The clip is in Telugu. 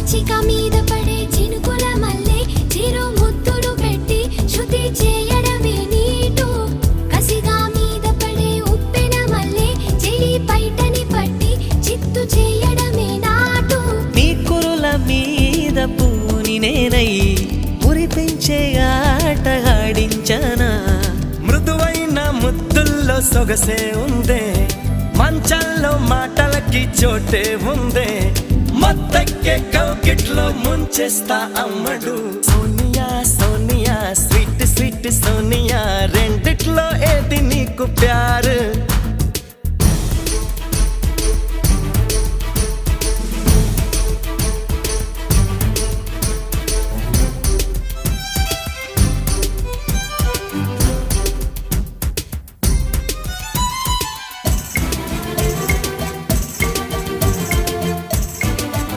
పిచ్చిక మీద పడే చినుకుల మల్లె చిరు ముద్దులు పెట్టి శృతి చేయడమే నీటు కసిగా మీద పడే ఉప్పెన మల్లె చెలి పైటని పట్టి చిత్తు చేయడమే నాటు నీ కురుల మీద పూని నేనై మురిపించే ఆట ఆడించనా మృదువైన ముద్దుల్లో సొగసే ఉందే మంచంలో మాటలకి చోటే ఉందే మత్తెక్కే కౌకిట్లో ముంచేస్తా అమ్మడు సోనియా సోనియా స్వీట్ స్వీట్ సోనియా రెండిట్లో ఏది నీకు ప్యారు